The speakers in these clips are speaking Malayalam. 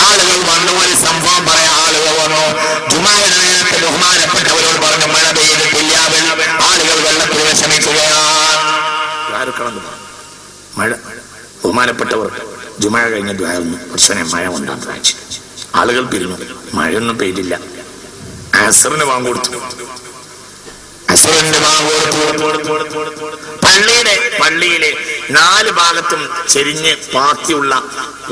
ആളുകൾ വന്നു, ഒരു സംഭവം പറയാൻ ആളുകൾ വന്നു. ജുമായുടെ നേരത്തെ ബഹുമാനപ്പെട്ടവരോട് പറഞ്ഞു മഴ പെയ്തിട്ടില്ല, ആളുകൾ വെള്ളത്തിൽ വിഷമിക്കുകയാണ്. മഴ ബഹുമാനപ്പെട്ടവർ ജുമാ കഴിഞ്ഞ ദ്വാരുന്നു, പക്ഷേ മഴ കൊണ്ടാണ് വായിച്ചു. ആളുകൾ പിരിഞ്ഞു, മഴയൊന്നും പെയ്തില്ല. അസറിന് വാങ്ങ് കൊടുത്തു. പള്ളിയിലെ 4 ഭാഗത്തും ചെരിഞ്ഞ് പാത്തിയുള്ള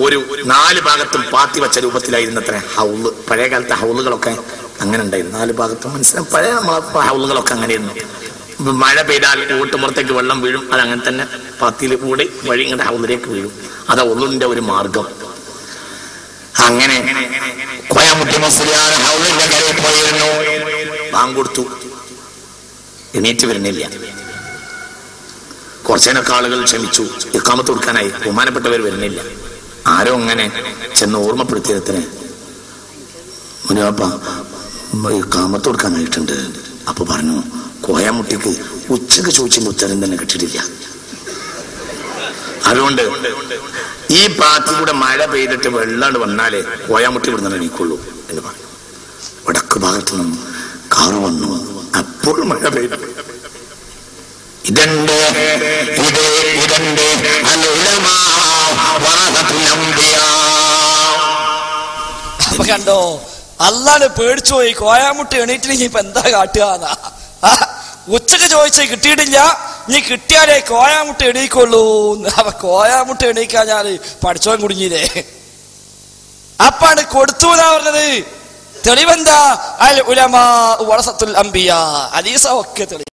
ഒരു 4 ഭാഗത്തും പാത്തി വെച്ച രൂപത്തിലായിരുന്നു അത്ര ഹൗള്. പഴയ കാലത്തെ ഹൗളുകളൊക്കെ അങ്ങനെ ഉണ്ടായിരുന്നു, 4 ഭാഗത്തും. മനസ്സിലാവും, പഴയ ഹൗളുകളൊക്കെ അങ്ങനെയായിരുന്നു. മഴ പെയ്താൽ കൂട്ടുമുറത്തേക്ക് വെള്ളം വീഴും, അതങ്ങനെ തന്നെ പാത്തിയിൽ കൂടി വഴി ഇങ്ങോട്ട് ഹൗളിലേക്ക് വീഴും. അത് ഹൗളിന്റെ ഒരു മാർഗം. അങ്ങനെ കോയാമുട്ടി മുസ്ലിയാർ ഹൗളിന്റെ കരയിൽ പോയിരുന്നു. ബാങ്ക് കൊടുത്തു, എണീറ്റ് വരുന്നില്ല. കുറച്ചേനൊക്കെ ആളുകൾ ക്ഷമിച്ചു, ഇഖാമത്ത് കൊടുക്കാനായി. ബഹുമാനപ്പെട്ടവർ വരുന്നില്ല. ആരോ അങ്ങനെ ചെന്ന് ഓർമ്മപ്പെടുത്തിയതിന് മുനിവാപ്പ ഇഖാമത്ത് കൊടുക്കാനായിട്ടുണ്ട്. അപ്പൊ പറഞ്ഞു, കോയാമുട്ടിക്ക് ഉച്ചക്ക് ചോദിച്ചതിന്റെ ഉത്തരം തന്നെ കിട്ടിയിട്ടില്ല. അതുകൊണ്ട് ഈ പാത്തി കൂടെ മഴ പെയ്തിട്ട് വെള്ളാണ്ട് വന്നാലേ കോയാമുട്ടി ഇവിടുന്ന് എണീക്കുള്ളൂ എന്ന് പറഞ്ഞു. വടക്ക് ഭാഗത്തു നിന്നും കാറ് വന്നു. അപ്പോൾ മഴ പെയ്തു. ഇതെന്റെ അപ്പൊ കണ്ടോ, അല്ലാണ്ട് പേടിച്ചു പോയി. കോയാമുട്ടി എണീറ്റില്ലെങ്കിൽ ഇപ്പൊ എന്താ കാട്ടുക? ഉച്ചക്ക് ചോദിച്ച കിട്ടിയിട്ടില്ല, നീ കിട്ടിയാലേ കോയാമുട്ടി എണീക്കുള്ളൂ. അപ്പൊ കോയാമുട്ടി എണീക്കാൻ ഞാൻ പഠിച്ചോൻ കുടുങ്ങിയില്ലേ? അപ്പാണ് കൊടുത്തു എന്നാ പറഞ്ഞത്. തെളിവെന്താ? അൽ ഉലമാ വറസത്തുൽ അംബിയാ. ഹദീസ ഒക്കെ തെളിവ്.